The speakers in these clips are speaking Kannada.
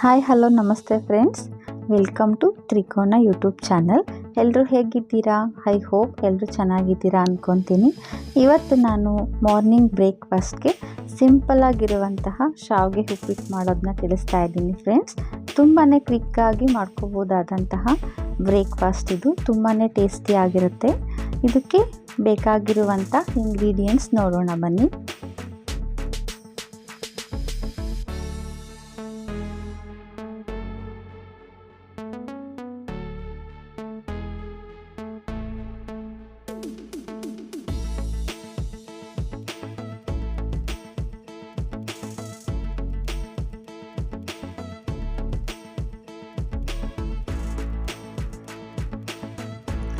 ಹಾಯ್ ಹಲೋ ನಮಸ್ತೆ ಫ್ರೆಂಡ್ಸ್, ವೆಲ್ಕಮ್ ಟು ತ್ರಿಕೋನ ಯೂಟ್ಯೂಬ್ ಚಾನಲ್. ಎಲ್ಲರೂ ಹೇಗಿದ್ದೀರಾ? ಐ ಹೋಪ್ ಎಲ್ಲರೂ ಚೆನ್ನಾಗಿದ್ದೀರಾ ಅಂದ್ಕೊತೀನಿ. ಇವತ್ತು ನಾನು ಮಾರ್ನಿಂಗ್ ಬ್ರೇಕ್ಫಾಸ್ಟ್ಗೆ ಸಿಂಪಲ್ಲಾಗಿರುವಂತಹ ಶಾವಿಗೆ ಉಪ್ಪಿಟ್ಟು ಮಾಡೋದನ್ನ ತಿಳಿಸ್ತಾ ಇದ್ದೀನಿ ಫ್ರೆಂಡ್ಸ್. ತುಂಬಾ ಕ್ವಿಕ್ಕಾಗಿ ಮಾಡ್ಕೋಬೋದಾದಂತಹ ಬ್ರೇಕ್ಫಾಸ್ಟ್ ಇದು. ತುಂಬಾ ಟೇಸ್ಟಿಯಾಗಿರುತ್ತೆ. ಇದಕ್ಕೆ ಬೇಕಾಗಿರುವಂಥ ಇಂಗ್ರೀಡಿಯೆಂಟ್ಸ್ ನೋಡೋಣ ಬನ್ನಿ.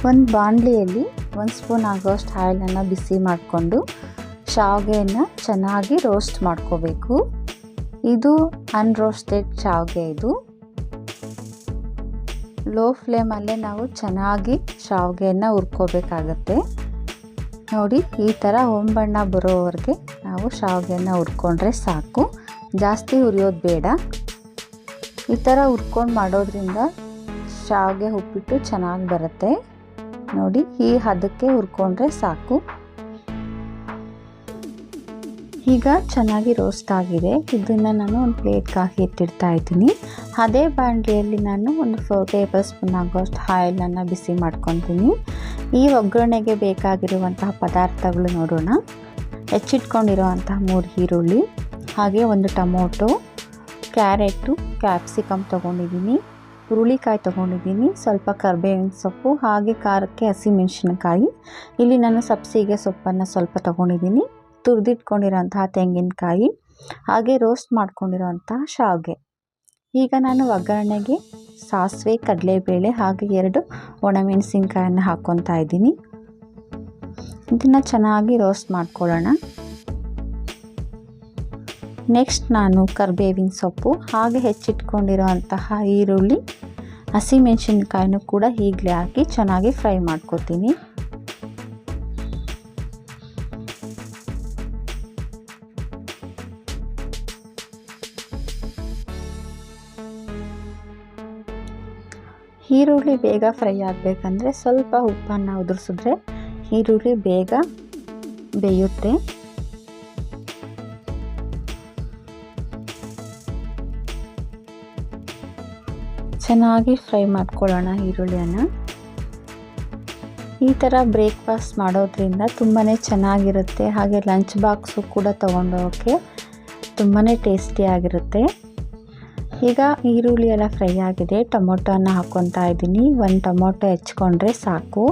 ಒಂದು ಬಾಣಲಿಯಲ್ಲಿ 1 ಸ್ಪೂನ್ ಆಗೋಷ್ಟು ಆಯಿಲನ್ನು ಬಿಸಿ ಮಾಡಿಕೊಂಡು ಶಾವಿಗೆಯನ್ನು ಚೆನ್ನಾಗಿ ರೋಸ್ಟ್ ಮಾಡ್ಕೋಬೇಕು. ಇದು ಅನ್ರೋಸ್ಟೆಡ್ ಶಾವಿಗೆ. ಇದು ಲೋ ಫ್ಲೇಮಲ್ಲೇ ನಾವು ಚೆನ್ನಾಗಿ ಶಾವಿಗೆಯನ್ನು ಹುರ್ಕೋಬೇಕಾಗತ್ತೆ. ನೋಡಿ, ಈ ಥರ ಹೊಂಬಣ್ಣ ಬರೋವರೆಗೆ ನಾವು ಶಾವಿಗೆಯನ್ನು ಹುರ್ಕೊಂಡ್ರೆ ಸಾಕು. ಜಾಸ್ತಿ ಹುರಿಯೋದು ಬೇಡ. ಈ ಥರ ಹುರ್ಕೊಂಡು ಮಾಡೋದ್ರಿಂದ ಶಾವಿಗೆ ಉಪ್ಪಿಟ್ಟು ಚೆನ್ನಾಗಿ ಬರುತ್ತೆ. ನೋಡಿ, ಈ ಹದಕ್ಕೆ ಹುರ್ಕೊಂಡ್ರೆ ಸಾಕು. ಈಗ ಚೆನ್ನಾಗಿ ರೋಸ್ಟ್ ಆಗಿದೆ. ಇದನ್ನು ನಾನು ಒಂದು ಪ್ಲೇಟ್ಗೆ ಹಾಕಿ ಇಟ್ಟಿಡ್ತಾ ಇದ್ದೀನಿ. ಅದೇ ಬಾಣಲಿಯಲ್ಲಿ ನಾನು ಒಂದು 4 ಟೇಬಲ್ ಸ್ಪೂನ್ ಆಗೋಷ್ಟು ಆಯಿಲನ್ನು ಬಿಸಿ ಮಾಡ್ಕೊತೀನಿ. ಈ ಒಗ್ಗರಣೆಗೆ ಬೇಕಾಗಿರುವಂತಹ ಪದಾರ್ಥಗಳು ನೋಡೋಣ. ಹೆಚ್ಚಿಟ್ಕೊಂಡಿರುವಂತಹ 3 ಈರುಳ್ಳಿ, ಹಾಗೆ 1 ಟೊಮೊಟೊ, ಕ್ಯಾರೆಟು, ಕ್ಯಾಪ್ಸಿಕಮ್ ತೊಗೊಂಡಿದ್ದೀನಿ, ಹುರುಳಿಕಾಯಿ ತೊಗೊಂಡಿದ್ದೀನಿ, ಸ್ವಲ್ಪ ಕರಿಬೇವಿನ ಸೊಪ್ಪು, ಹಾಗೆ ಖಾರಕ್ಕೆ ಹಸಿಮೆಣಸಿನಕಾಯಿ. ಇಲ್ಲಿ ನಾನು ಸಬ್ಸಿಗೆ ಸೊಪ್ಪನ್ನು ಸ್ವಲ್ಪ ತೊಗೊಂಡಿದ್ದೀನಿ, ತುರಿದಿಟ್ಕೊಂಡಿರೋಂತಹ ತೆಂಗಿನಕಾಯಿ, ಹಾಗೆ ರೋಸ್ಟ್ ಮಾಡ್ಕೊಂಡಿರೋಂತಹ ಶಾವಿಗೆ. ಈಗ ನಾನು ಒಗ್ಗರಣೆಗೆ ಸಾಸಿವೆ, ಕಡಲೆಬೇಳೆ, ಹಾಗೆ 2 ಒಣಮೆಣಸಿನ್ಕಾಯನ್ನು ಹಾಕ್ಕೊತಾ ಇದ್ದೀನಿ. ಇದನ್ನು ಚೆನ್ನಾಗಿ ರೋಸ್ಟ್ ಮಾಡ್ಕೊಳ್ಳೋಣ. ನೆಕ್ಸ್ಟ್ ನಾನು ಕರಿಬೇವಿನ ಸೊಪ್ಪು, ಹಾಗೆ ಹೆಚ್ಚಿಟ್ಕೊಂಡಿರೋಂತಹ ಈರುಳ್ಳಿ, ಹಸಿಮೆಣಸಿನ್ಕಾಯಿನೂ ಕೂಡ ಈಗಲೇ ಹಾಕಿ ಚೆನ್ನಾಗಿ ಫ್ರೈ ಮಾಡ್ಕೊತೀನಿ. ಈರುಳ್ಳಿ ಬೇಗ ಫ್ರೈ ಆಗಬೇಕಂದ್ರೆ ಸ್ವಲ್ಪ ಉಪ್ಪನ್ನು ಉದುರಿಸಿದ್ರೆ ಈರುಳ್ಳಿ ಬೇಗ ಬೇಯುತ್ತೆ. ಚೆನ್ನಾಗಿ ಫ್ರೈ ಮಾಡ್ಕೊಳ್ಳೋಣ ಈರುಳ್ಳಿಯನ್ನು. ಈ ಥರ ಬ್ರೇಕ್ಫಾಸ್ಟ್ ಮಾಡೋದ್ರಿಂದ ತುಂಬಾ ಚೆನ್ನಾಗಿರುತ್ತೆ. ಹಾಗೆ ಲಂಚ್ ಬಾಕ್ಸು ಕೂಡ ತೊಗೊಂಡೋಗೋಕ್ಕೆ ತುಂಬಾ ಟೇಸ್ಟಿಯಾಗಿರುತ್ತೆ. ಈಗ ಈರುಳ್ಳಿ ಎಲ್ಲ ಫ್ರೈ ಆಗಿದೆ. ಟೊಮೊಟೊನ ಹಾಕ್ಕೊತಾ ಇದ್ದೀನಿ. 1 ಟೊಮೊಟೊ ಹೆಚ್ಕೊಂಡ್ರೆ ಸಾಕು.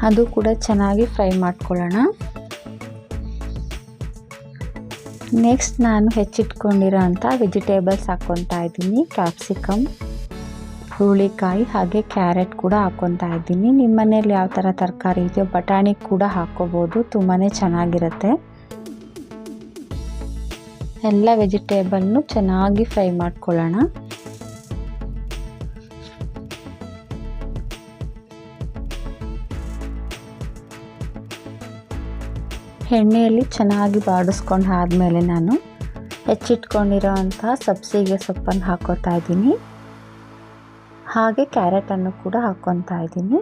ಅದು ಕೂಡ ಚೆನ್ನಾಗಿ ಫ್ರೈ ಮಾಡ್ಕೊಳ್ಳೋಣ. ನೆಕ್ಸ್ಟ್ ನಾನು ಹೆಚ್ಚಿಟ್ಕೊಂಡಿರೋ ಅಂಥ ವೆಜಿಟೇಬಲ್ಸ್ ಹಾಕ್ಕೊತಾ ಇದ್ದೀನಿ. ಕ್ಯಾಪ್ಸಿಕಮ್, ಹುರುಳಿಕಾಯಿ, ಹಾಗೆ ಕ್ಯಾರೆಟ್ ಕೂಡ ಹಾಕ್ಕೊತಾ ಇದ್ದೀನಿ. ನಿಮ್ಮ ಮನೇಲಿ ಯಾವ ಥರ ತರಕಾರಿ ಇದೆಯೋ ಬಟಾಣಿ ಕೂಡ ಹಾಕ್ಕೋಬೋದು. ತುಂಬಾ ಚೆನ್ನಾಗಿರುತ್ತೆ. ಎಲ್ಲ ವೆಜಿಟೇಬಲ್ನು ಚೆನ್ನಾಗಿ ಫ್ರೈ ಮಾಡ್ಕೊಳ್ಳೋಣ. ಎಣ್ಣೆಯಲ್ಲಿ ಚೆನ್ನಾಗಿ ಬಾಡಿಸ್ಕೊಂಡು ಆದಮೇಲೆ ನಾನು ಹೆಚ್ಚಿಟ್ಕೊಂಡಿರೋ ಅಂತಹ ಸಬ್ಸಿಗೆ ಸೊಪ್ಪನ್ನು ಹಾಕ್ಕೋತಾ ಇದ್ದೀನಿ. ಹಾಗೆ ಕ್ಯಾರೆಟನ್ನು ಕೂಡ ಹಾಕ್ಕೊತಾ ಇದ್ದೀನಿ.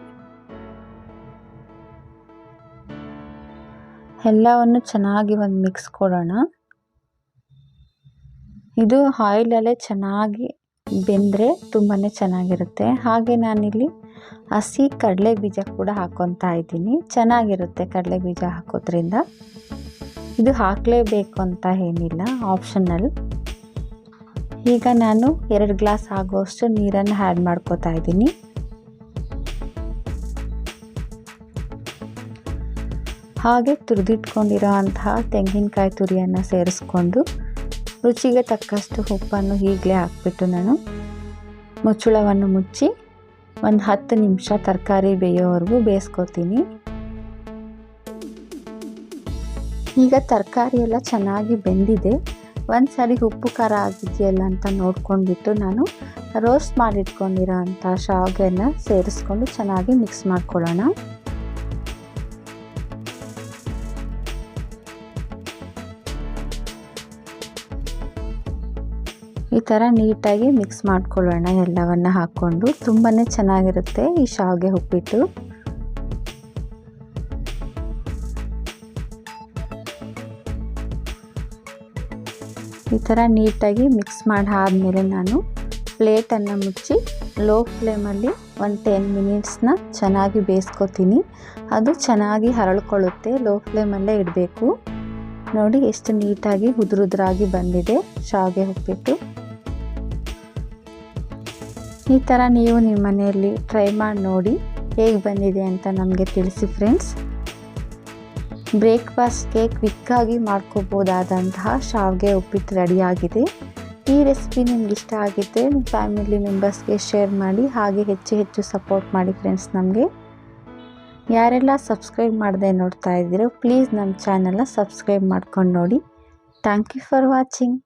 ಎಲ್ಲವನ್ನು ಚೆನ್ನಾಗಿ ಒಂದು ಮಿಕ್ಸ್ ಕೊಡೋಣ. ಇದು ಆಯಿಲಲ್ಲೇ ಚೆನ್ನಾಗಿ ಬೆಂದರೆ ತುಂಬಾ ಚೆನ್ನಾಗಿರುತ್ತೆ. ಹಾಗೆ ನಾನಿಲ್ಲಿ ಹಸಿ ಕಡಲೆ ಬೀಜ ಕೂಡ ಹಾಕ್ಕೊತಾ ಇದ್ದೀನಿ. ಚೆನ್ನಾಗಿರುತ್ತೆ ಕಡಲೆ ಬೀಜ ಹಾಕೋದ್ರಿಂದ. ಇದು ಹಾಕಲೇಬೇಕು ಅಂತ ಏನಿಲ್ಲ, ಆಪ್ಷನಲ್. ಈಗ ನಾನು 2 ಗ್ಲಾಸ್ ಆಗೋಷ್ಟು ನೀರನ್ನು ಆ್ಯಡ್ ಮಾಡ್ಕೋತಾ ಇದ್ದೀನಿ. ಹಾಗೆ ತುರಿದಿಟ್ಕೊಂಡಿರೋ ಅಂತಹ ತೆಂಗಿನಕಾಯಿ ತುರಿಯನ್ನು ಸೇರಿಸ್ಕೊಂಡು ರುಚಿಗೆ ತಕ್ಕಷ್ಟು ಉಪ್ಪನ್ನು ಈಗಲೇ ಹಾಕ್ಬಿಟ್ಟು ನಾನು ಮುಚ್ಚಳವನ್ನು ಮುಚ್ಚಿ ಒಂದು 10 ನಿಮಿಷ ತರಕಾರಿ ಬೇಯೋವರೆಗೂ ಬೇಯಿಸ್ಕೊತೀನಿ. ಈಗ ತರಕಾರಿ ಎಲ್ಲ ಚೆನ್ನಾಗಿ ಬೆಂದಿದೆ. ಒಂದು ಸಾರಿ ಉಪ್ಪು ಖಾರ ಆಗಿದೆಯಲ್ಲ ಅಂತ ನೋಡ್ಕೊಂಡ್ಬಿಟ್ಟು ನಾನು ರೋಸ್ಟ್ ಮಾಡಿಟ್ಕೊಂಡಿರೋ ಅಂಥ ಶಾವಿಗೆನ ಸೇರಿಸ್ಕೊಂಡು ಚೆನ್ನಾಗಿ ಮಿಕ್ಸ್ ಮಾಡ್ಕೊಳ್ಳೋಣ. ಈ ಥರ ನೀಟಾಗಿ ಮಿಕ್ಸ್ ಮಾಡ್ಕೊಳ್ಳೋಣ ಎಲ್ಲವನ್ನು ಹಾಕ್ಕೊಂಡು. ತುಂಬಾ ಚೆನ್ನಾಗಿರುತ್ತೆ ಈ ಶಾವಿಗೆ ಉಪ್ಪಿಟ್ಟು. ಈ ಥರ ನೀಟಾಗಿ ಮಿಕ್ಸ್ ಮಾಡಿ ಆದಮೇಲೆ ನಾನು ಪ್ಲೇಟನ್ನು ಮುಚ್ಚಿ ಲೋ ಫ್ಲೇಮಲ್ಲಿ ಒಂದು 10 ಮಿನಿಟ್ಸ್ನ ಚೆನ್ನಾಗಿ ಬೇಯಿಸ್ಕೊತೀನಿ. ಅದು ಚೆನ್ನಾಗಿ ಹರಳ್ಕೊಳ್ಳುತ್ತೆ. ಲೋ ಫ್ಲೇಮಲ್ಲೇ ಇಡಬೇಕು. ನೋಡಿ ಎಷ್ಟು ನೀಟಾಗಿ ಉದುರಾಗಿ ಬಂದಿದೆ ಶಾವಿಗೆ ಉಪ್ಪಿಟ್ಟು. ಈ ಥರ ನೀವು ನಿಮ್ಮ ಮನೆಯಲ್ಲಿ ಟ್ರೈ ಮಾಡಿ ನೋಡಿ ಹೇಗೆ ಬಂದಿದೆ ಅಂತ ನಮಗೆ ತಿಳಿಸಿ ಫ್ರೆಂಡ್ಸ್. ಬ್ರೇಕ್ಫಾಸ್ಟ್ಗೆ ಕ್ವಿಕ್ಕಾಗಿ ಮಾಡ್ಕೋಬೋದಾದಂತಹ ಶಾವಿಗೆ ಉಪ್ಪಿಟ್ಟು ರೆಡಿಯಾಗಿದೆ. ಈ ರೆಸಿಪಿ ನಿಮ್ಗೆ ಇಷ್ಟ ಆಗಿದ್ದರೆ ನಿಮ್ಮ ಫ್ಯಾಮಿಲಿ ಮೆಂಬರ್ಸ್ಗೆ ಶೇರ್ ಮಾಡಿ, ಹಾಗೆ ಹೆಚ್ಚು ಸಪೋರ್ಟ್ ಮಾಡಿ ಫ್ರೆಂಡ್ಸ್. ನಮಗೆ ಯಾರೆಲ್ಲ ಸಬ್ಸ್ಕ್ರೈಬ್ ಮಾಡದೆ ನೋಡ್ತಾ ಇದ್ದೀರೋ ಪ್ಲೀಸ್ ನಮ್ಮ ಚಾನಲ್ನ ಸಬ್ಸ್ಕ್ರೈಬ್ ಮಾಡ್ಕೊಂಡು ನೋಡಿ. Thank you for watching.